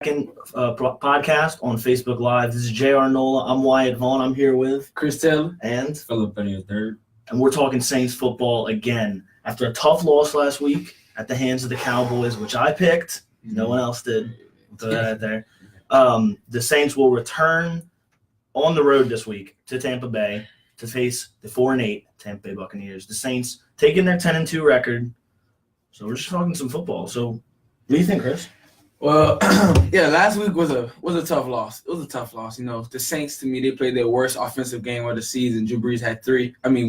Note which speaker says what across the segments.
Speaker 1: podcast on Facebook Live. This is JRNOLA. I'm Wyatt Vaughn. I'm here with
Speaker 2: Chris Taylor
Speaker 1: and
Speaker 3: Philip Benny III.
Speaker 1: And we're talking Saints football again. After a tough loss last week at the hands of the Cowboys, which I picked, no one else did. Throw that out there. The Saints will return on the road this week to Tampa Bay to face the 4-8 Tampa Bay Buccaneers. The Saints taking their 10-2 record. So we're just talking some football. So what do you think, Chris?
Speaker 2: Well, last week was a tough loss. It was a tough loss. You know, the Saints, to me, they played their worst offensive game of the season. Drew Brees had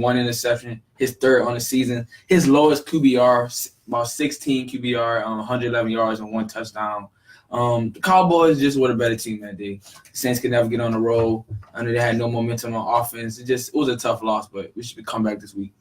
Speaker 2: one interception, his third on the season. His lowest QBR, about 16 QBR, 111 yards and 1 touchdown. The Cowboys just were a better team that day. The Saints could never get on the road. I know they had no momentum on offense. It was a tough loss, but we should come back this week.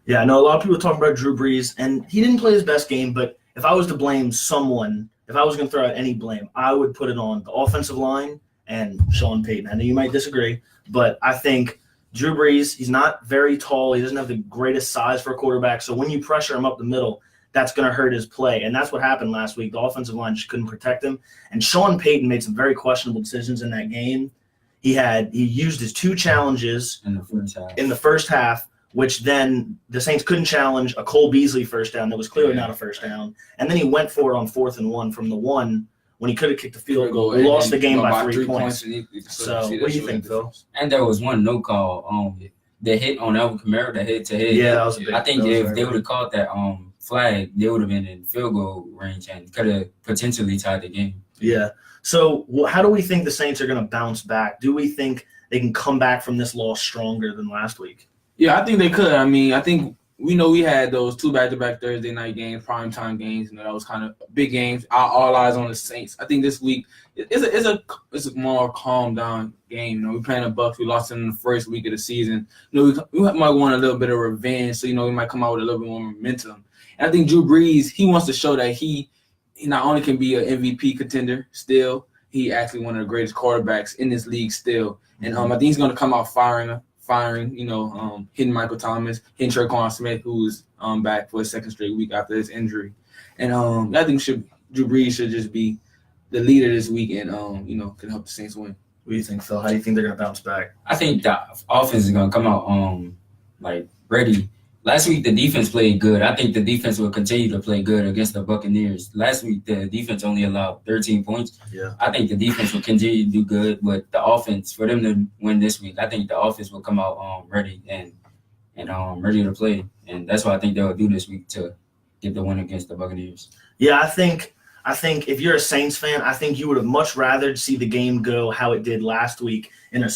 Speaker 1: Yeah, I know a lot of people talking about Drew Brees, and he didn't play his best game, but if I was to blame someone, if I was going to throw out any blame, I would put it on the offensive line and Sean Payton. I know you might disagree, but I think Drew Brees, he's not very tall. He doesn't have the greatest size for a quarterback, so when you pressure him up the middle, that's going to hurt his play, and that's what happened last week. The offensive line just couldn't protect him, and Sean Payton made some very questionable decisions in that game. He used his 2 challenges
Speaker 3: in the
Speaker 1: first half, which then the Saints couldn't challenge a Cole Beasley first down that was clearly not a first down. And then he went for it on 4th and 1 from the 1 when he could have kicked the field goal. We lost the game by 3 points. So what do you think, Phil?
Speaker 3: And there was one no call. The hit on Alvin Kamara, the head-to-head.
Speaker 1: Yeah, that was a big.
Speaker 3: I think if they would have caught that flag, they would have been in field goal range and could have potentially tied the game.
Speaker 1: Yeah. So how do we think the Saints are going to bounce back? Do we think they can come back from this loss stronger than last week?
Speaker 2: Yeah, I think they could. I mean, I think we had those 2 back-to-back Thursday night games, primetime games. You know, that was kind of big games. All eyes on the Saints. I think this week it's a more calm down game. You know, we're playing the Bucs. We lost them in the first week of the season. You know, we might want a little bit of revenge. So, you know, we might come out with a little bit more momentum. And I think Drew Brees, he wants to show that he not only can be an MVP contender still, he actually one of the greatest quarterbacks in this league still. And I think he's going to come out firing, hitting Michael Thomas, hitting Tre'Quan Smith, who's back for his 2nd straight week after his injury. And I think Drew Brees should just be the leader this week and, can help the Saints win.
Speaker 1: What do you think, Phil? How do you think they're going to bounce back?
Speaker 3: I think the offense is going to come out ready. Last week, the defense played good. I think the defense will continue to play good against the Buccaneers. Last week, the defense only allowed 13 points.
Speaker 1: Yeah.
Speaker 3: I think the defense will continue to do good, but the offense, for them to win this week, I think the offense will come out ready and ready to play. And that's what I think they'll do this week to get the win against the Buccaneers.
Speaker 1: Yeah, I think if you're a Saints fan, I think you would have much rather see the game go how it did last week in a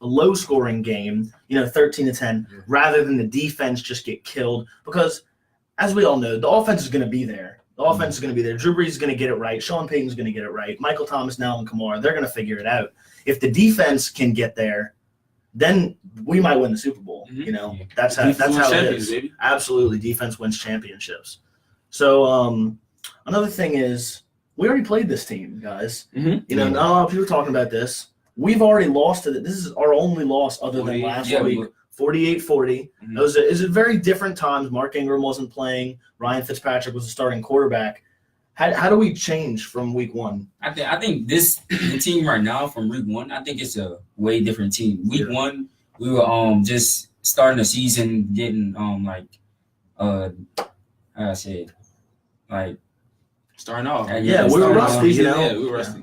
Speaker 1: low-scoring game, 13-10, rather than the defense just get killed. Because, as we all know, the offense is going to be there. The offense is going to be there. Drew Brees is going to get it right. Sean Payton's going to get it right. Michael Thomas, now, and Kamara, they're going to figure it out. If the defense can get there, then we might win the Super Bowl.
Speaker 2: Mm-hmm.
Speaker 1: That's how it is.
Speaker 2: Baby.
Speaker 1: Absolutely, defense wins championships. So, another thing is, we already played this team, guys.
Speaker 2: Mm-hmm.
Speaker 1: Not a lot of people are talking about this. We've already lost to it. This is our only loss other than last week, 48-40.
Speaker 2: Mm-hmm.
Speaker 1: It was a very different times. Mark Ingram wasn't playing. Ryan Fitzpatrick was the starting quarterback. How do we change from week 1?
Speaker 3: I think the team right now from week 1, I think it's a way different team. Week 1, we were just starting the season, getting how I say it,
Speaker 2: starting off.
Speaker 1: We were rusty.
Speaker 2: We were rusty.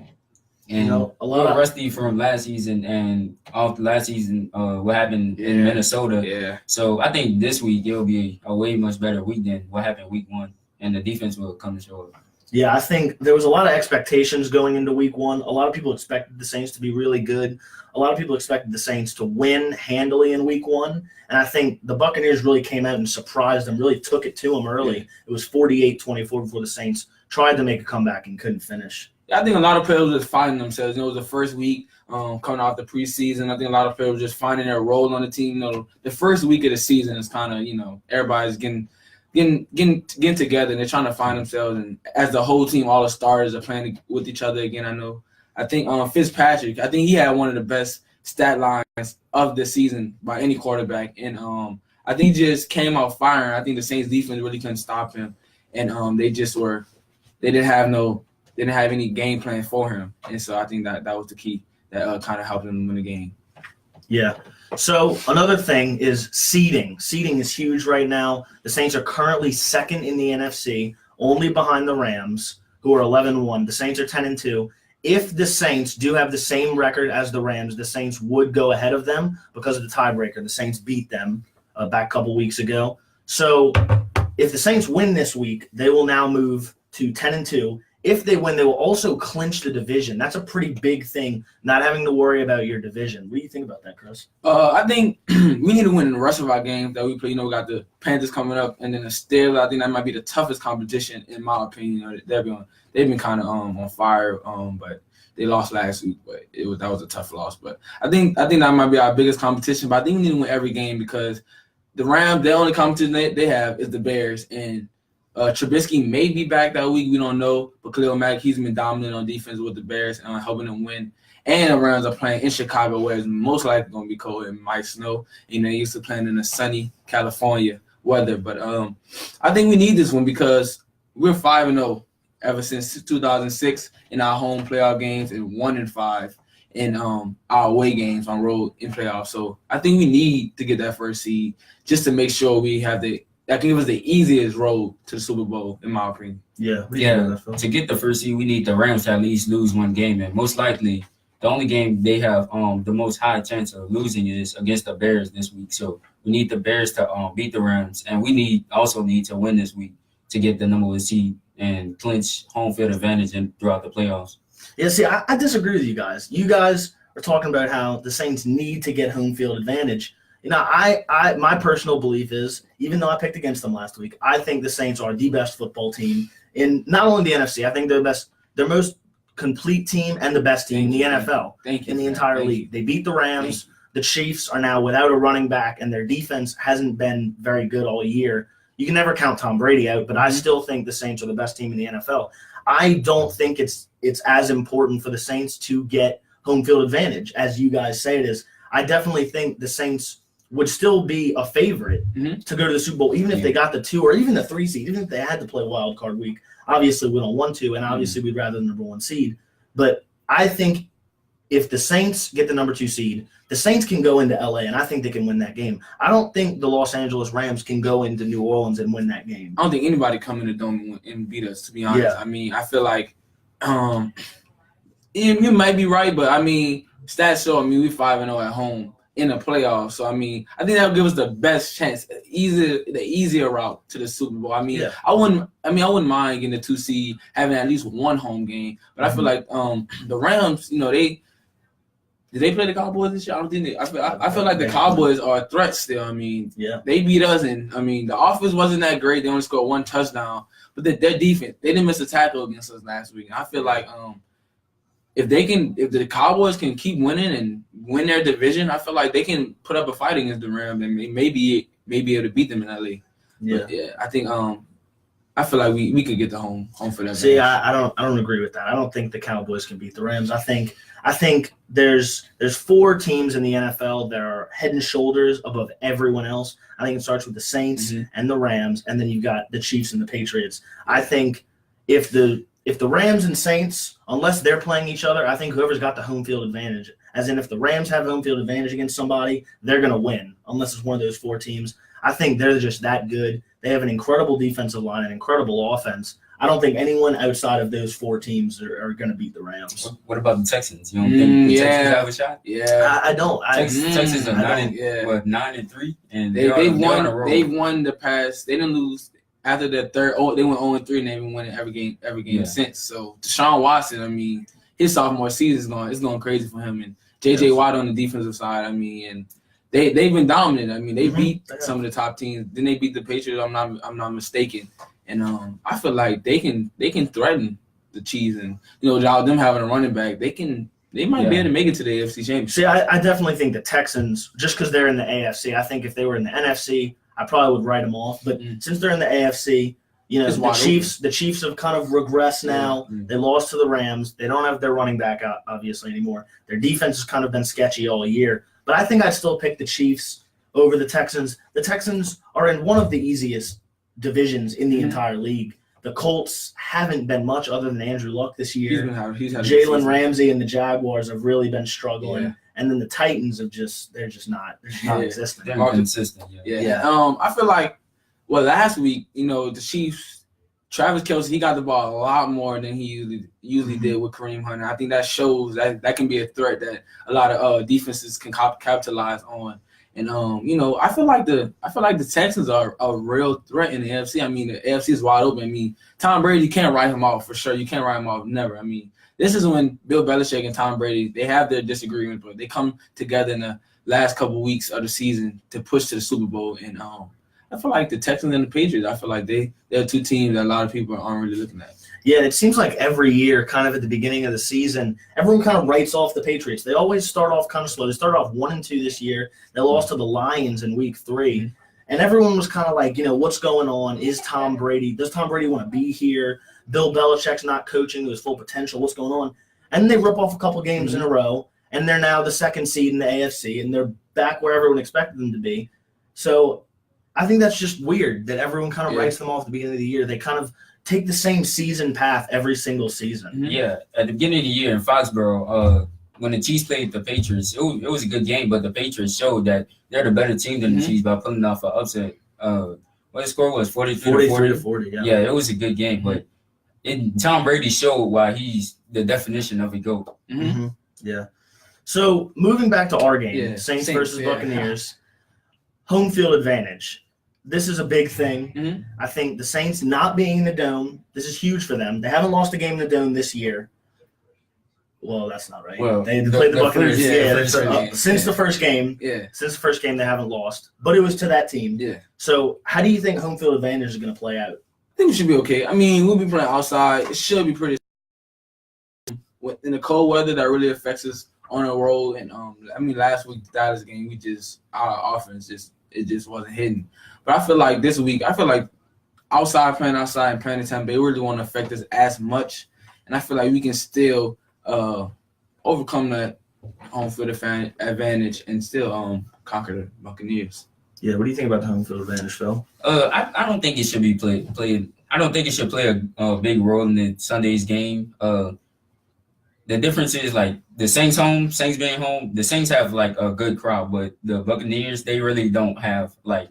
Speaker 3: And we were rusty from last season, and off last season, what happened in Minnesota.
Speaker 2: Yeah.
Speaker 3: So I think this week it'll be a way much better week than what happened week 1, and the defense will come to show up.
Speaker 1: Yeah, I think there was a lot of expectations going into week 1. A lot of people expected the Saints to be really good. A lot of people expected the Saints to win handily in week 1. And I think the Buccaneers really came out and surprised them, really took it to them early.
Speaker 2: Yeah.
Speaker 1: It was 48-24 before the Saints tried to make a comeback and couldn't finish.
Speaker 2: I think a lot of players were just finding themselves. It was the first week coming off the preseason. I think a lot of players were just finding their role on the team. The first week of the season is kind of, everybody's getting together and they're trying to find themselves. And as the whole team, all the starters are playing with each other again. I think Fitzpatrick, I think he had one of the best stat lines of the season by any quarterback. And I think he just came out firing. I think the Saints defense really couldn't stop him. And they didn't have no They didn't have any game plan for him, and so I think that was the key that kind of helped him win the game.
Speaker 1: Yeah. So another thing is seeding. Seeding is huge right now. The Saints are currently second in the NFC, only behind the Rams, who are 11-1. The Saints are 10-2. If the Saints do have the same record as the Rams, the Saints would go ahead of them because of the tiebreaker. The Saints beat them back a couple weeks ago. So if the Saints win this week, they will now move to 10-2. If they win, they will also clinch the division. That's a pretty big thing, not having to worry about your division. What do you think about that, Chris?
Speaker 2: I think we need to win the rest of our games that we play. We got the Panthers coming up, and then the Steelers. I think that might be the toughest competition, in my opinion. They've been kind of on fire, but they lost last week. But that was a tough loss. But I think that might be our biggest competition. But I think we need to win every game because the Rams, the only competition they have is the Bears, and Trubisky may be back that week. We don't know. But Khalil Mack, he's been dominant on defense with the Bears and helping them win. And the Rams are playing in Chicago, where it's most likely going to be cold and might snow. They used to playing in the sunny California weather. But I think we need this one because we're 5-0 ever since 2006 in our home playoff games and 1-5 in our away games on road in playoffs. So I think we need to get that first seed just to make sure we have that can give us the easiest road to the Super Bowl, in my opinion.
Speaker 1: Yeah.
Speaker 3: To get the first seed, we need the Rams to at least lose one game, and most likely the only game they have the most high chance of losing is against the Bears this week. So we need the Bears to beat the Rams, and we also need to win this week to get the number one seed and clinch home field advantage throughout the playoffs.
Speaker 1: Yeah, see, I disagree with you guys. You guys are talking about how the Saints need to get home field advantage. My personal belief is, even though I picked against them last week, I think the Saints are the best football team in not only the NFC. I think they're their most complete team and the best team in the NFL in the entire league. They beat the Rams. The Chiefs are now without a running back, and their defense hasn't been very good all year. You can never count Tom Brady out, but I still think the Saints are the best team in the NFL. I don't think it's as important for the Saints to get home field advantage as you guys say it is. I definitely think the Saints would still be a favorite to go to the Super Bowl, even if they got the 2 or even the 3 seed, even if they had to play wild card week. Obviously, we don't want to, and obviously we'd rather the number 1 seed. But I think if the Saints get the number 2 seed, the Saints can go into LA, and I think they can win that game. I don't think the Los Angeles Rams can go into New Orleans and win that game.
Speaker 2: I don't think anybody come in the dome and beat us, to be honest.
Speaker 1: Yeah.
Speaker 2: I mean, I feel like you might be right, but I mean, stats show, we're 5-0 at home in the playoffs. So, I think that'll give us the best chance, the easier route to the Super Bowl. I wouldn't mind getting the 2 seed, having at least one home game. But I feel like the Rams, did they play the Cowboys this year? I don't think they. I feel like the Cowboys are a threat still. They beat us, and the offense wasn't that great. They only scored 1 touchdown, but their defense, they didn't miss a tackle against us last week. And I feel like if the Cowboys can keep winning and win their division, I feel like they can put up a fight against the Rams and maybe able to beat them in LA.
Speaker 1: Yeah,
Speaker 2: but yeah. I think I feel like we could get the home for that.
Speaker 1: See, I don't agree with that. I don't think the Cowboys can beat the Rams. I think there's 4 teams in the NFL that are head and shoulders above everyone else. I think it starts with the Saints and the Rams, and then you've got the Chiefs and the Patriots. I think if the Rams and Saints, unless they're playing each other, I think whoever's got the home field advantage, as in if the Rams have home field advantage against somebody, they're going to win, unless it's one of those 4 teams. I think they're just that good. They have an incredible defensive line, an incredible offense. I don't think anyone outside of those 4 teams are going to beat the Rams.
Speaker 3: What about the Texans? You don't think the Texans have a shot?
Speaker 2: Yeah,
Speaker 1: I don't.
Speaker 3: Texans are 9-3, and
Speaker 2: they've won the past. They didn't lose after the third. They went 0-3, and they've been winning every game since. So Deshaun Watson, his sophomore season is going crazy for him, and J.J. Watt on the defensive side. and they've been dominant. They beat some of the top teams. Then they beat the Patriots. I'm not mistaken. And I feel like they can threaten the Chiefs, and without them having a running back, they might be able to make it to the AFC Championship.
Speaker 1: See, I definitely think the Texans, just because they're in the AFC, I think if they were in the NFC, I probably would write them off. But since they're in the AFC, the Chiefs have kind of regressed now. They lost to the Rams. They don't have their running back obviously anymore. Their defense has kind of been sketchy all year. But I think I'd still pick the Chiefs over the Texans. The Texans are in one of the easiest divisions in the entire league. The Colts haven't been much other than Andrew Luck this year.
Speaker 2: He's had
Speaker 1: Jalen Ramsey and the Jaguars have really been struggling.
Speaker 2: Yeah.
Speaker 1: And then the Titans they're just not existent.
Speaker 3: They're inconsistent.
Speaker 2: Yeah. I feel like, last week, the Chiefs, Travis Kelce, he got the ball a lot more than he usually did with Kareem Hunt. I think that shows that can be a threat that a lot of defenses can capitalize on. And I feel like the Texans are a real threat in the AFC. I mean, the AFC is wide open. I mean, Tom Brady, you can't write him off for sure. You can't write him off, never. I mean, this is when Bill Belichick and Tom Brady, they have their disagreement, but they come together in the last couple of weeks of the season to push to the Super Bowl. And I feel like the Texans and the Patriots, I feel like they're two teams that a lot of people aren't really looking at.
Speaker 1: Yeah, it seems like every year, kind of at the beginning of the season, everyone kind of writes off the Patriots. They always start off kind of slow. They started off 1-2 this year. They lost to the Lions in Week 3. And everyone was kind of like, what's going on? Does Tom Brady want to be here? Bill Belichick's not coaching to his full potential. What's going on? And they rip off a couple games in a row, and they're now the second seed in the AFC, and they're back where everyone expected them to be. So I think that's just weird that everyone kind of writes them off at the beginning of the year. They kind of take the same season path every single season.
Speaker 3: Yeah, at the beginning of the year in Foxborough, when the Chiefs played the Patriots, it was a good game, but the Patriots showed that they're the better team than the Chiefs by pulling off an upset. What the score was, 43-40?
Speaker 1: Yeah.
Speaker 3: Yeah, it was a good game, but Tom Brady showed why he's the definition of a GOAT.
Speaker 1: Mm-hmm. Yeah. So moving back to our game, Saints versus Buccaneers, home field advantage. This is a big thing.
Speaker 2: Mm-hmm.
Speaker 1: I think the Saints not being in the Dome, this is huge for them. They haven't lost a game in the Dome this year. Well, that's not right.
Speaker 3: Well,
Speaker 1: they played the Buccaneers since the first game.
Speaker 2: Yeah.
Speaker 1: Since the first game, they haven't lost. But it was to that team.
Speaker 2: Yeah.
Speaker 1: So how do you think home field advantage is going to play out?
Speaker 2: I think we should be okay. I mean, we'll be playing outside. It should be pretty. In the cold weather, that really affects us on a roll. And last week the Dallas game, our offense just wasn't hitting. But I feel like this week, playing outside and playing in Tampa Bay really won't affect us as much. And I feel like we can still overcome that home field advantage and still conquer the Buccaneers.
Speaker 1: Yeah, what do you think about the home field advantage, Phil?
Speaker 3: I don't think it should be played. I don't think it should play a big role in the Sunday's game. The difference is like the Saints being home. The Saints have like a good crowd, but the Buccaneers, they really don't have like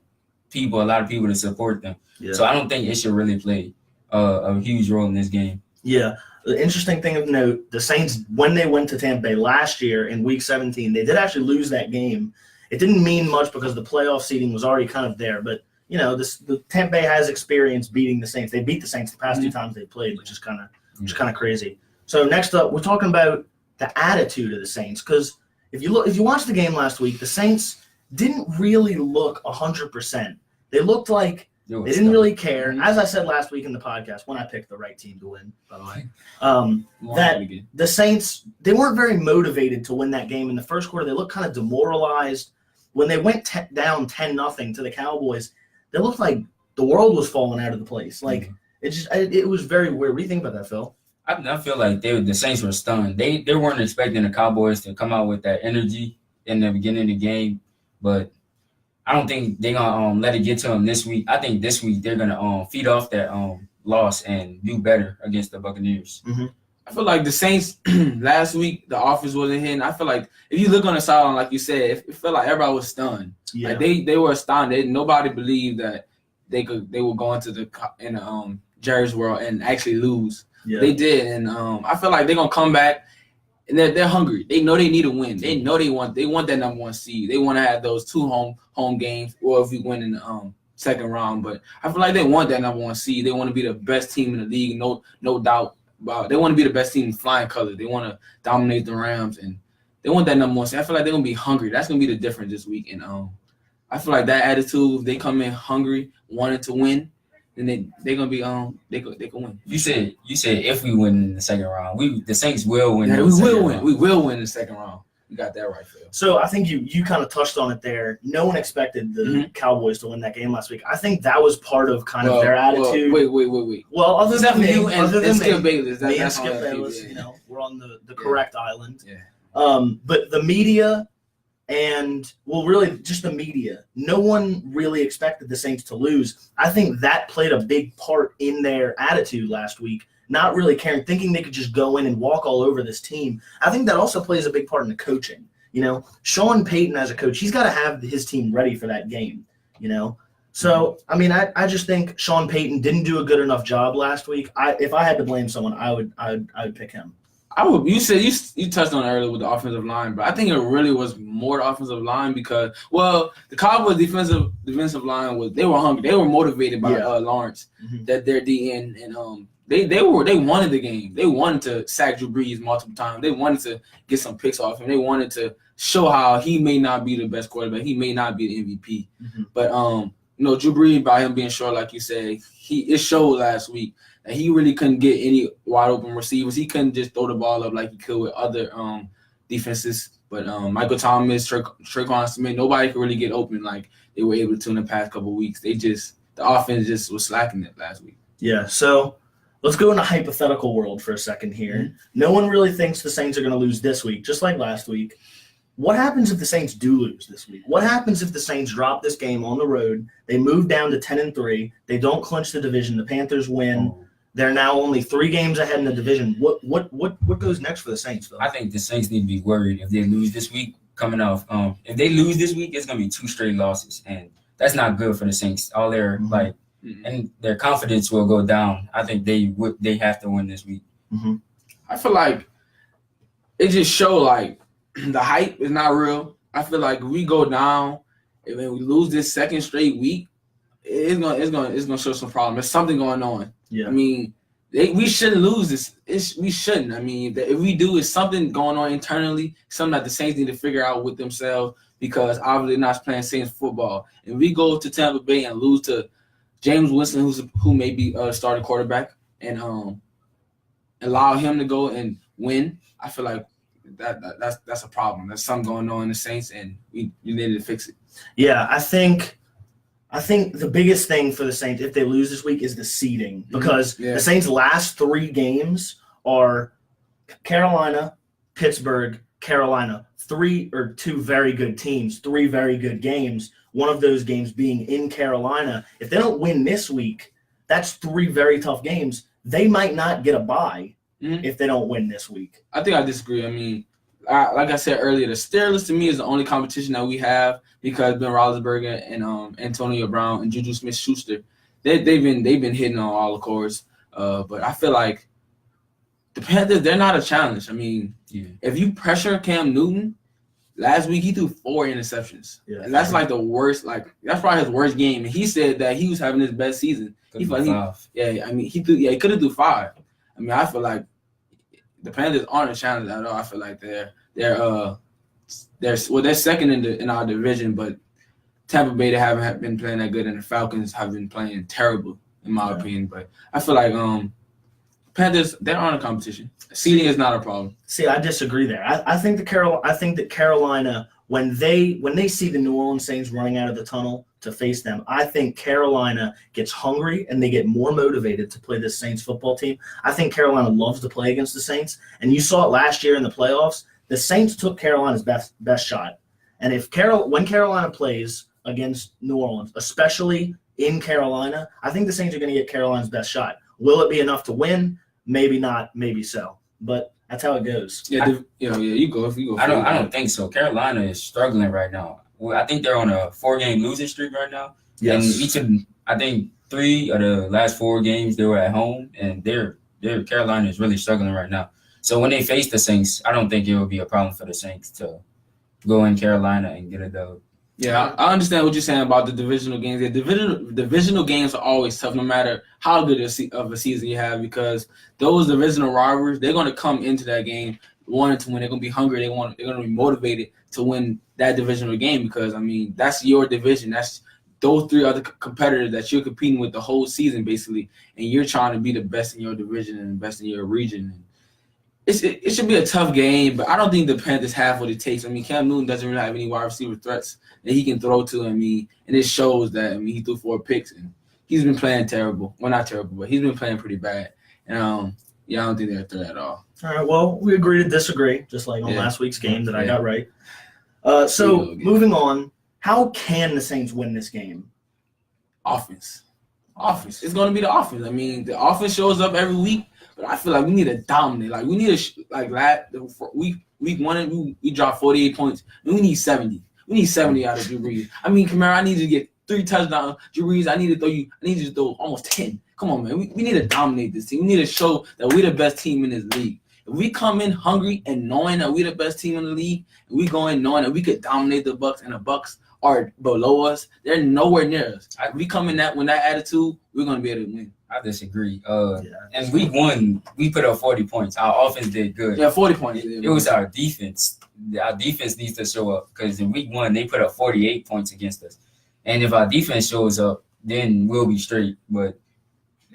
Speaker 3: a lot of people to support them. Yeah. So I don't think it should really play a huge role in this game.
Speaker 1: Yeah. The interesting thing of note, the Saints, when they went to Tampa Bay last year in Week 17, they did actually lose that game. It didn't mean much because the playoff seeding was already kind of there. But, the Tampa Bay has experience beating the Saints. They beat the Saints the past two times they played, which is kind of crazy. So next up, we're talking about the attitude of the Saints. Because if you watched the game last week, the Saints didn't really look 100%. They looked like they didn't really care. As I said last week in the podcast, when I picked the right team to win, by the way, that the Saints, they weren't very motivated to win that game in the first quarter. They looked kind of demoralized. When they went down 10-0 to the Cowboys, they looked like the world was falling out of the place. Like it was very weird. What do you think about that, Phil?
Speaker 3: I feel like the Saints were stunned. They weren't expecting the Cowboys to come out with that energy in the beginning of the game, but I don't think they're gonna let it get to them this week. I think this week they're gonna feed off that loss and do better against the Buccaneers.
Speaker 1: Mm-hmm.
Speaker 2: I feel like the Saints last week the offense wasn't hitting. I feel like if you look on the sideline, like you said, it felt like everybody was stunned.
Speaker 1: Yeah.
Speaker 2: Like they were stunned. Nobody believed that they would go into Jerry's world and actually lose.
Speaker 1: Yeah.
Speaker 2: They did, and I feel like they're gonna come back, and they're hungry. They know they need to win. They know they want that number one seed. They want to have those two home games, or if we win in the second round. But I feel like they want that number one seed. They want to be the best team in the league, no doubt about it. They want to be the best team in flying colors. They want to dominate the Rams, and they want that number one seed. I feel like they're gonna be hungry. That's gonna be the difference this week. And I feel like that attitude, if they come in hungry, wanting to win, then they're gonna be they can win.
Speaker 3: You said if we win in the second round, the Saints will win.
Speaker 2: Yeah, we will win. We will win in the second round. You got that right, Phil.
Speaker 1: So I think you kind of touched on it there. No one expected the Cowboys to win that game last week. I think that was part of their attitude.
Speaker 2: Wait.
Speaker 1: Well, other than
Speaker 2: you and Skip Bayless,
Speaker 1: me and Skip Bayless, we're on the correct island.
Speaker 2: Yeah.
Speaker 1: But the media and, well, really just the media. No one really expected the Saints to lose. I think that played a big part in their attitude last week, not really caring, thinking they could just go in and walk all over this team. I think that also plays a big part in the coaching. Sean Payton as a coach, he's got to have his team ready for that game, So, I mean, I just think Sean Payton didn't do a good enough job last week. If I had to blame someone, I would pick him.
Speaker 2: You said you touched on it earlier with the offensive line, but I think it really was more the offensive line because, well, the Cowboys defensive line they were hungry, they were motivated by Lawrence, that their DN, and they wanted the game, they wanted to sack Drew Brees multiple times, they wanted to get some picks off him, they wanted to show how he may not be the best quarterback, he may not be the MVP, but Drew Brees, by him being short, like you said, it showed last week that he really couldn't get any wide open receivers. He couldn't just throw the ball up like he could with other defenses. But Michael Thomas, Tre'Quan Smith, nobody could really get open like they were able to in the past couple of weeks. The offense just was slacking it last week.
Speaker 1: Yeah, so let's go in a hypothetical world for a second here. No one really thinks the Saints are going to lose this week, just like last week. What happens if the Saints do lose this week? What happens if the Saints drop this game on the road? They move down to 10-3. They don't clinch the division. The Panthers win. They're now only 3 games ahead in the division. What goes next for the Saints, though?
Speaker 3: I think the Saints need to be worried if they lose this week. Coming off, if they lose this week, it's gonna be 2 straight losses, and that's not good for the Saints. All their and their confidence will go down. I think they have to win this week.
Speaker 2: I feel like it just showed like the hype is not real. I feel like if we go down, if we lose this second straight week, it's gonna show some problem. There's something going on.
Speaker 1: Yeah.
Speaker 2: I mean, we shouldn't lose this. We shouldn't. I mean, if we do, it's something going on internally, something that the Saints need to figure out with themselves because obviously they're not playing Saints football. If we go to Tampa Bay and lose to James Winston, who may be a starting quarterback, and allow him to go and win, I feel like that's a problem. There's something going on in the Saints, and we need to fix it.
Speaker 1: Yeah, I think the biggest thing for the Saints if they lose this week is the seeding because the Saints' last 3 games are Carolina, Pittsburgh, Carolina. 2 very good teams, 3 very good games. One of those games being in Carolina. If they don't win this week, that's 3 very tough games. They might not get a bye if they don't win this week.
Speaker 2: I think I disagree. I mean, like I said earlier, the Steelers to me is the only competition that we have because Ben Roethlisberger and Antonio Brown and Juju Smith-Schuster, they've been hitting on all the chords. But I feel like the Panthers, they're not a challenge. I mean, if you pressure Cam Newton, last week he threw 4 interceptions, and that's like the worst. Like that's probably his worst game. And he said that he was having his best season. He could have threw 5. I mean, I feel like the Panthers aren't a challenge at all. I feel like they're second in our division, but Tampa Bay, they haven't been playing that good, and the Falcons have been playing terrible in my opinion. But I feel like Panthers, they aren't a competition. Seeding is not a problem.
Speaker 1: See, I disagree there. I think that Carolina, when they see the New Orleans Saints running out of the tunnel to face them, I think Carolina gets hungry and they get more motivated to play this Saints football team. I think Carolina loves to play against the Saints, and you saw it last year in the playoffs. The Saints took Carolina's best shot, and when Carolina plays against New Orleans, especially in Carolina, I think the Saints are going to get Carolina's best shot. Will it be enough to win? Maybe not. Maybe so. But that's how it goes.
Speaker 2: You go. If you go.
Speaker 3: I don't think so. Carolina is struggling right now. Well, I think they're on a 4-game losing streak right now.
Speaker 1: Yes.
Speaker 3: And I think 3 of the last 4 games they were at home, and Carolina is really struggling right now. So when they face the Saints, I don't think it will be a problem for the Saints to go in Carolina and get a dub.
Speaker 2: Yeah, I understand what you're saying about the divisional games. The divisional games are always tough, no matter how good of a season you have, because those divisional rivalries, they're going to come into that game wanting to win. They're going to be hungry. They're going to be motivated to win that divisional game because, I mean, that's your division. That's those 3 other competitors that you're competing with the whole season, basically, and you're trying to be the best in your division and the best in your region. It should be a tough game, but I don't think the Panthers have what it takes. I mean, Cam Newton doesn't really have any wide receiver threats that he can throw to. I mean, and it shows that. I mean, he threw 4 picks, and he's been playing terrible. Well, not terrible, but he's been playing pretty bad. And I don't think they're a threat at all.
Speaker 1: All right, well, we agree to disagree, just like on last week's game that I got right. So moving on, how can the Saints win this game?
Speaker 2: Offense. It's going to be the offense. I mean, the offense shows up every week, but I feel like we need to dominate. Like we need to week one, we dropped 48 points, and we need 70. We need 70 out of Drew Brees. I mean, Kamara, I need you to get 3 touchdowns. Drew Brees, I need you to throw almost 10. Come on, man. We need to dominate this team. We need to show that we're the best team in this league. If we come in hungry and knowing that we're the best team in the league, and we go in knowing that we could dominate the Bucs, and the Bucs are below us, they're nowhere near us. If we come in with that attitude, we're gonna be able to win.
Speaker 3: I disagree. And week one, we put up 40 points. Our offense did good.
Speaker 2: Yeah, 40 points.
Speaker 3: It was our defense. Our defense needs to show up because in week one, they put up 48 points against us. And if our defense shows up, then we'll be straight. But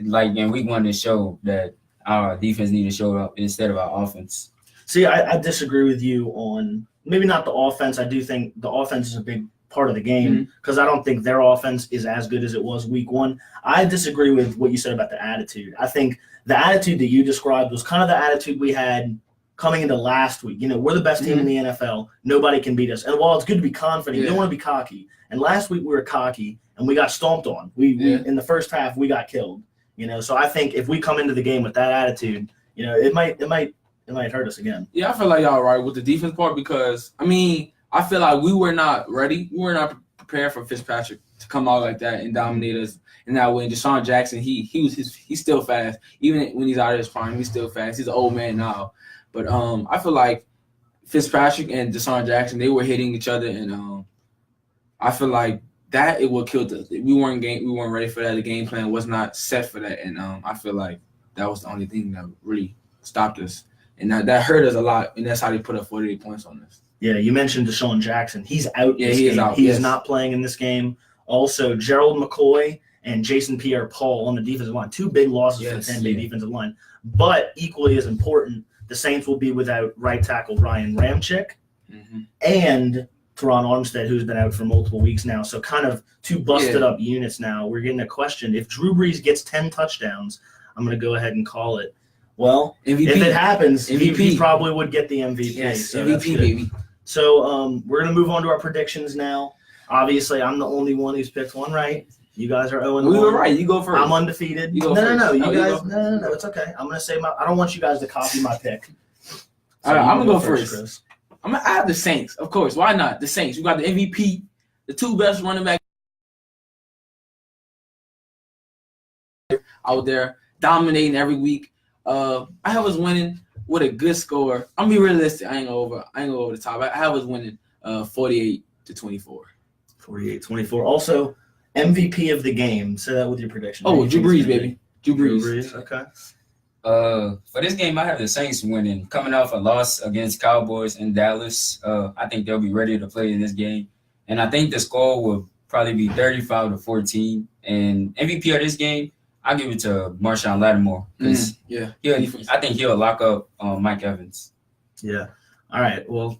Speaker 3: like in week one, they showed that our defense needed to show up instead of our offense.
Speaker 1: See, I disagree with you on maybe not the offense. I do think the offense is a big part of the game because I don't think their offense is as good as it was week one. I disagree with what you said about the attitude. I think the attitude that you described was kind of the attitude we had coming into last week. You know, we're the best team in the NFL. Nobody can beat us. And while it's good to be confident, you don't want to be cocky. And last week we were cocky and we got stomped on. We in the first half we got killed. You know, so I think if we come into the game with that attitude, you know, it might hurt us again.
Speaker 2: Yeah, I feel like y'all right with the defense part because I mean, I feel like we were not ready. We were not prepared for Fitzpatrick to come out like that and dominate us in that way. And Deshaun Jackson, he's still fast. Even when he's out of his prime, he's still fast. He's an old man now. But I feel like Fitzpatrick and Deshaun Jackson, they were hitting each other, and I feel like that it would kill us. We weren't ready for that. The game plan was not set for that, and I feel like that was the only thing that really stopped us, and that hurt us a lot. And that's how they put up 48 points on us. Yeah,
Speaker 1: you mentioned Deshaun Jackson. He's out.
Speaker 2: Yeah, he is out.
Speaker 1: He is not playing in this game. Also, Gerald McCoy and Jason Pierre-Paul on the defensive line. 2 big losses for the Tampa Bay defensive line. But equally as important, the Saints will be without right tackle Ryan Ramczyk and Teron Armstead, who's been out for multiple weeks now. So kind of 2 busted up units now. We're getting a question. If Drew Brees gets 10 touchdowns, I'm going to go ahead and call it. Well,
Speaker 2: MVP.
Speaker 1: If it happens, he probably would get the MVP.
Speaker 2: Yes,
Speaker 1: so
Speaker 2: MVP, baby.
Speaker 1: So we're going to move on to our predictions now. Obviously, I'm the only one who's picked one right. You guys are 0-1.
Speaker 2: We were right. You go first.
Speaker 1: I'm undefeated.
Speaker 2: You go first.
Speaker 1: No. You guys, no. It's okay. I'm going to say I don't want you guys to copy my pick. So
Speaker 2: all right, I'm going to go first.
Speaker 1: Chris.
Speaker 2: I'm going to add the Saints, of course. Why not? The Saints. We got the MVP, the 2 best running backs out there, dominating every week. I have us winning with a good score. I'm gonna be realistic. I ain't go over the top. I have us winning 48-24.
Speaker 1: 48-24. Also, MVP of the game. Say that with your prediction.
Speaker 2: Oh, Drew Brees, baby. Drew Brees.
Speaker 1: Okay.
Speaker 3: For this game, I have the Saints winning. Coming off a loss against Cowboys in Dallas, I think they'll be ready to play in this game. And I think the score will probably be 35-14. And MVP of this game, I'll give it to Marshawn Lattimore because I think he'll lock up Mike Evans.
Speaker 1: Yeah. All right. Well,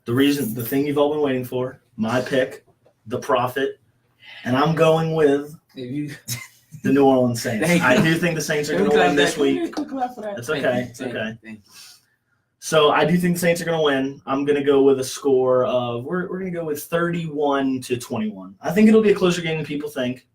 Speaker 1: the thing you've all been waiting for, my pick, the Prophet, and I'm going with the New Orleans Saints. I do think the Saints are going to win this week. It's okay. It's okay. So I do think the Saints are going to win. I'm going to go with a score of we're going to go with 31-21. I think it'll be a closer game than people think.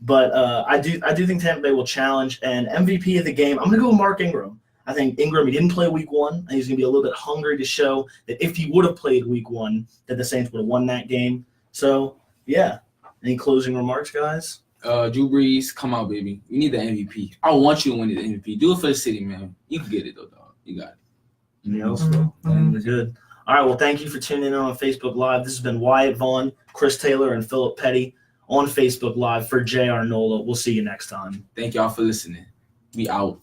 Speaker 1: But I do think Tampa Bay will challenge. And MVP of the game, I'm going to go with Mark Ingram. I think Ingram, he didn't play week 1. And he's going to be a little bit hungry to show that if he would have played week 1, that the Saints would have won that game. So, yeah. Any closing remarks, guys?
Speaker 2: Drew Brees, come out, baby. You need the MVP. I want you to win the MVP. Do it for the city, man. You can get it, though, dog. You got it.
Speaker 1: Anything else? Good. All right, well, thank you for tuning in on Facebook Live. This has been Wyatt Vaughn, Chris Taylor, and Philip Petty on Facebook Live for JRNOLA. We'll see you next time.
Speaker 2: Thank y'all for listening. We out.